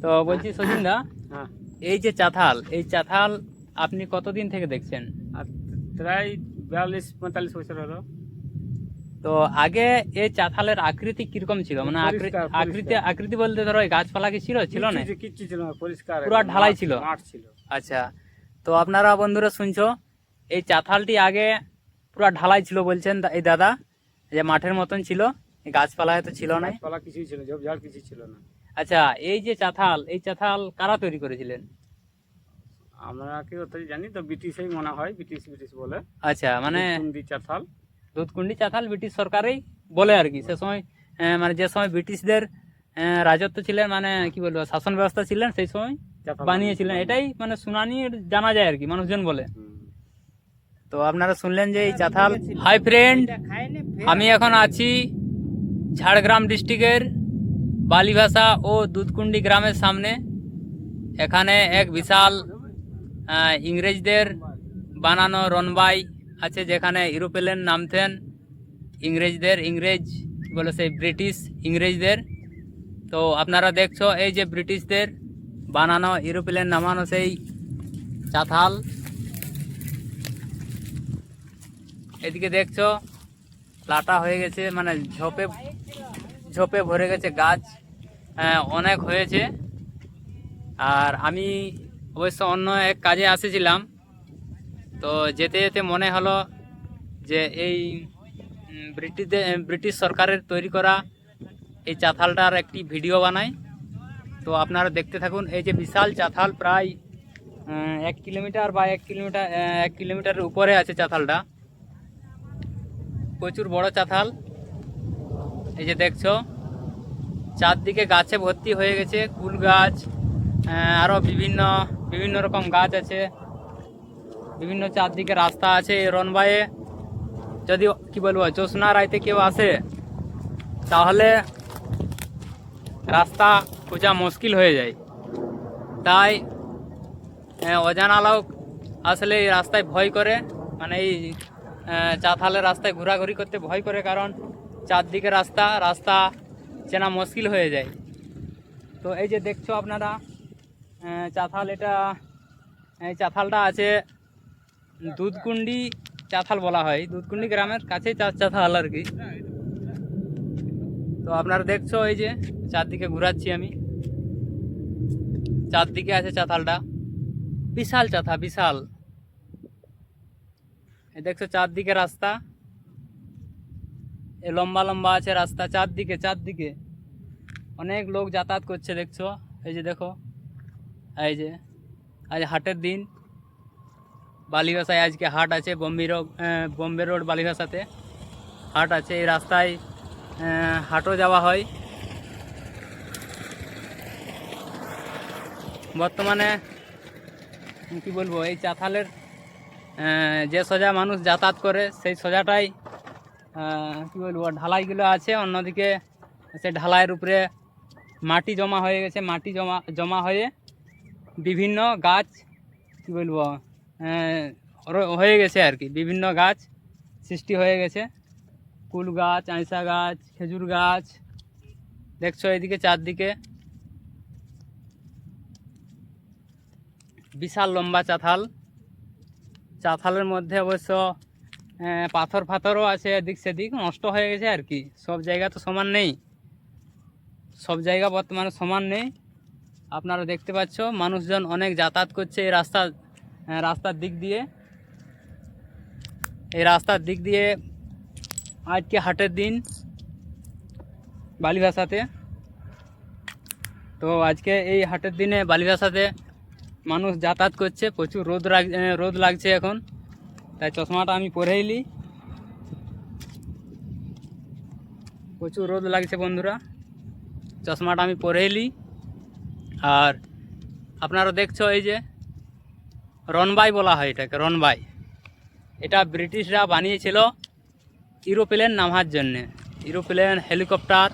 তো বলছি সচিন দা, হ্যাঁ, এই যে চাতাল, এই চাতাল আপনি কতদিন থেকে দেখছেন? আর প্রায় 42-45 বছর হলো। তো আগে এই চাতালের আকৃতি কিরকম ছিল? মানে পরিষ্কার আকৃতি পরিষ্কার আকৃতি বলতে ধরো এই গাছপালা কি ছিল ছিল না? কিচ্ছু ছিল না, পরিষ্কার পুরা একদম ঢালাই মাঠ ছিল। মাঠ ছিল। আচ্ছা, তো আপনারা বন্ধুরা শুনছো, এই চাতালটি আগে পুরা ঢালাই ছিল বলছেন এই দাদা, যে মাঠের মতন ছিল, এই গাছপালা তো ছিল না। গাছপালা কিছুই ছিল, ঝোপঝাড় কিছু ছিল না। আচ্ছা, এই যে চাতাল, এই চাতাল কারা তৈরি করেছিলেন? আমরা কি অত জানি তো, ব্রিটিশই মনে হয়, ব্রিটিশ ব্রিটিশ বলে। আচ্ছা, মানে দুধকুন্ডি চাতাল। দুধকুন্ডি চাতাল ব্রিটিশ সরকারই বলে আর কি। সে সময় মানে যে সময় ব্রিটিশদের রাজত্ব ছিলেন, মানে কি বলবো, শাসন ব্যবস্থা ছিলেন, সেই সময় চাতাল বানিয়েছিলেন, এটাই মানে শুনানি জানা যায় আর কি, মানুষজন বলে। হুম। তো আপনারা শুনলেন যে এই চাতাল। হাই ফ্রেন্ড, আমি এখন আছি ঝাড়গ্রাম ডিস্ট্রিক্টের বালিভাষা ও দুধকুন্ডি গ্রামের সামনে। এখানে এক বিশাল ইংরেজদের বানানো রনবাই আছে, যেখানে ইউরোপ্লেন নামতেন ইংরেজ বলে, সেই ব্রিটিশ ইংরেজদের। তো আপনারা দেখছো এই যে ব্রিটিশদের বানানো ইউরোপ্লেন নামানো সেই চাতাল। এদিকে দেখছো লাটা হয়ে গেছে, মানে ঝোপে ঝোপে ভরে গেছে গাছ, অনেক হয়েছে। আর আমি অবশ্য অন্য এক কাজে আসেছিলাম, তো যেতে যেতে মনে হলো যে এই ব্রিটিশ সরকারের তৈরি করা এই চাতালটার একটি ভিডিও বানাই। তো আপনারা দেখতে থাকুন। এই যে বিশাল চাতাল, প্রায় 1 কিলোমিটার বা 1 কিলোমিটারের উপরে আছে চাতালটা, প্রচুর বড় চাতাল। এই যে দেখছো চারদিকে গাছে ভর্তি হয়ে গেছে, কুল গাছ, আরও বিভিন্ন বিভিন্ন রকম গাছ আছে, বিভিন্ন চারদিকে রাস্তা আছে। এই রনবাইয়ে যদি কি বলবো জ্যোৎস্না রাইতে কেউ আসে, তাহলে রাস্তা খোঁজা মুশকিল হয়ে যায়। তাই অজানা লোক আসলে এই রাস্তায় ভয় করে, মানে এই চাতালের রাস্তায় ঘোরাঘুরি করতে ভয় করে, কারণ চারদিকে রাস্তা রাস্তা চেনা মুশকিল হয়ে যায়। তো এই যে দেখছো আপনারা চাতাল, এই চাতালটা আছে দুধকুন্ডি চাতাল বলা হয়, দুধকুন্ডি গ্রামের কাছেই চাতাল আর কি। তো আপনারা দেখছো এই যে চারদিকে ঘুরাচ্ছি আমি, চারদিকে আছে চাতালটা, বিশাল চাতা, বিশাল। এই দেখছো চারদিকে রাস্তা, এ লম্বা লম্বা আছে রাস্তা, চারদিকে চারদিকে অনেক লোক যাতায়াত করছে দেখছো। এই যে দেখো, এই যে আজ হাটের দিন, বালিভাষায় আজকে হাট আছে, বোম্বে রোড বালিভাষাতে হাট আছে। এই রাস্তায় হাটও যাওয়া হয়। বর্তমানে কি বলবো, এই চাতালের যে সোজা মানুষ যাতায়াত করে, সেই সোজাটাই কি বলবো ঢালাইগুলো আছে, অন্যদিকে সে ঢালাইয়ের উপরে মাটি জমা হয়ে গেছে, মাটি জমা হয়ে বিভিন্ন গাছ কি বলবো হয়ে গেছে আর কি, বিভিন্ন গাছ সৃষ্টি হয়ে গেছে, কুল গাছ, আইসা গাছ, খেজুর গাছ। দেখছো এদিকে চারদিকে বিশাল লম্বা চাতাল। চাতালের মধ্যে অবশ্য পাথর ফাথরও আছে, এদিক সেদিক নষ্ট হয়ে গেছে আর কি। সব জায়গা তো সমান নেই, সব জায়গা বর্তমানে সমান নেই। আপনারা দেখতে পাচ্ছ মানুষজন অনেক যাতায়াত করছে এই রাস্তার দিক দিয়ে, এই রাস্তার দিক দিয়ে। আজকে হাটের দিন বালিভাষাতে, তো আজকে এই হাটের দিনে বালিভাষাতে মানুষ যাতায়াত করছে, প্রচুর রোদ লাগছে এখন, তাই চশমাটা আমি পরে এলি। প্রচুর রোদ লাগছে বন্ধুরা, চশমাটা আমি পরে এলি। আর আপনারা দেখছো এই যে রনবাই বলা হয় এটাকে, রনবাই। এটা ব্রিটিশরা বানিয়েছিল ইউরোপ্লেন নামার জন্যে, ইউরোপ্লেন, হেলিকপ্টার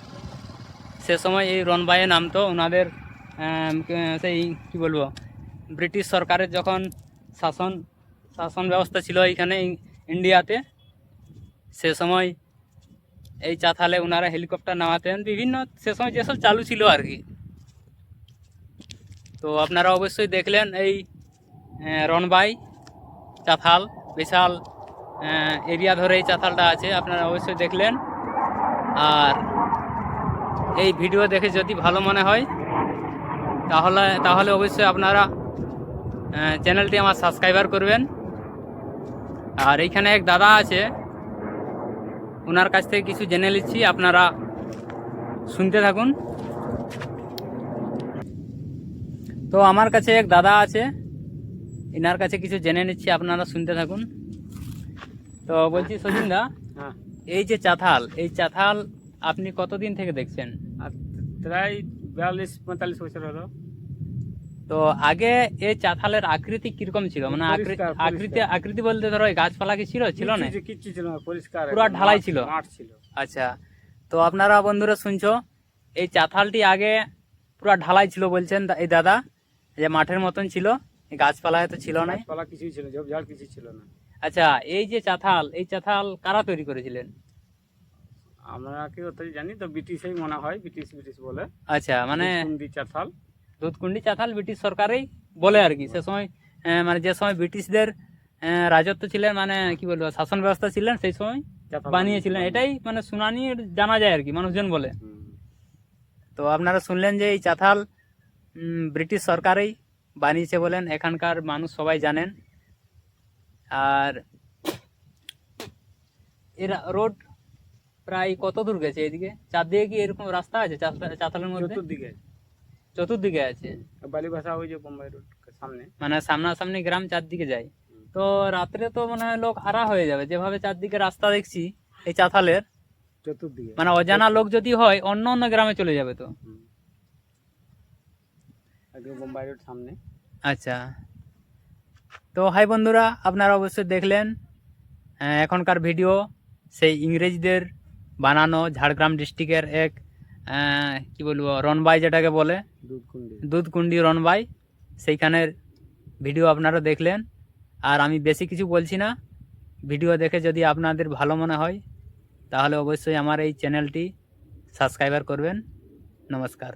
সে সময় এই রনবাইয়ে নামতো। ওনাদের সেই কী বলবো, ব্রিটিশ সরকারের যখন শাসন ব্যবস্থা ছিল এইখানে ইন্ডিয়াতে, সে সময় এই চাতালে ওনারা হেলিকপ্টার নামাতেন, বিভিন্ন সে সময় যেসব চালু ছিল আর কি। তো আপনারা অবশ্যই দেখলেন এই রনবাই চাতাল, বিশাল এরিয়া ধরে এই চাতালটা আছে, আপনারা অবশ্যই দেখলেন। আর এই ভিডিও দেখে যদি ভালো মনে হয় তাহলে অবশ্যই আপনারা চ্যানেলটি আমার সাবস্ক্রাইবার করবেন। আর এইখানে এক দাদা আছে, ওনার কাছ থেকে কিছু জেনে নিচ্ছি, আপনারা শুনতে থাকুন। তো আমার কাছে এক দাদা আছে, এনার কাছে কিছু জেনে নিচ্ছি, আপনারা শুনতে থাকুন। তো বলছি সচিন দা, হ্যাঁ, এই যে চাতাল, এই চাতাল আপনি কতদিন থেকে দেখছেন? আর প্রায় 42-45 বছর হলো। তো আগে এই চাতালের আকৃতি কিরকম ছিল? মানে পরিষ্কার, আকৃতি বলতে ধরো এই গাছপালা কি ছিল না? কিচ্ছু ছিল না, পরিষ্কার পুরো একদম ঢালাই ছিল? মাঠ ছিল। আচ্ছা, তো আপনারা বন্ধুরা শুনছো, এই চাতালটি আগে পুরো ঢালাই ছিল বলছেন এই দাদা, যে মাঠের মতন ছিল, এই গাছপালা হয়তো ছিল না। গাছপালা কিছুই ছিল, ঝোপঝাড় কিছু ছিল না। আচ্ছা, এই যে চাতাল, এই চাতাল কারা তৈরি করেছিলেন? আমরা কি অতই জানি তো, ব্রিটিশই মনে হয়, ব্রিটিশ বলে। আচ্ছা, মানে দুধকুন্ডি চাতাল। দুধকুন্ডি চাতাল ব্রিটিশ সরকারই বলে আর কি। সে সময় মানে যে সময় ব্রিটিশদের রাজত্ব ছিলেন, মানে কি বলবো, শাসন ব্যবস্থা ছিলেন, সেই সময় চাতাল বানিয়েছিলেন, এটাই মানে শুনানি জানা যায় আর কি, মানুষজন বলে। হুম। তো আপনারা শুনলেন যে এই চাতাল ব্রিটিশ সরকারই বানিয়েছে বলেন, এখানকার মানুষ সবাই জানেন। আর এর রোড প্রায় কত দূর গেছে এদিকে? চারদিকে কি এরকম রাস্তা আছে চাতালের মধ্যে? চতুর্দিকে আছে, বালিভাষা ওই যে বোম্বাই রোড সামনে, মানে সামনাসামনি গ্রাম চারদিকে যায়। তো রাত্রে তো মনে হয় লোক হারা হয়ে যাবে, যেভাবে চারদিকে রাস্তা দেখছি এই চাতালের, চতুর্দিকে। মানে অজানা লোক যদি হয় অন্য অন্য গ্রামে চলে যাবে তো। একদম বোম্বাই রোড সামনে। আচ্ছা, তো হাই বন্ধুরা, আপনারা অবশ্যই দেখলেন এখনকার ভিডিও, সেই ইংরেজদের বানানো ঝাড়গ্রাম ডিস্ট্রিক্টের এক কি বলবো, রনবাই যেটাকে বলে, দুধকুন্ডি রনবাই, সেইখানের ভিডিও আপনারা দেখলেন। আর আমি বেশি কিছু বলছি না, ভিডিও দেখে যদি আপনাদের ভালো মনে হয় তাহলে অবশ্যই আমার এই চ্যানেলটি সাবস্ক্রাইবার করবেন। নমস্কার।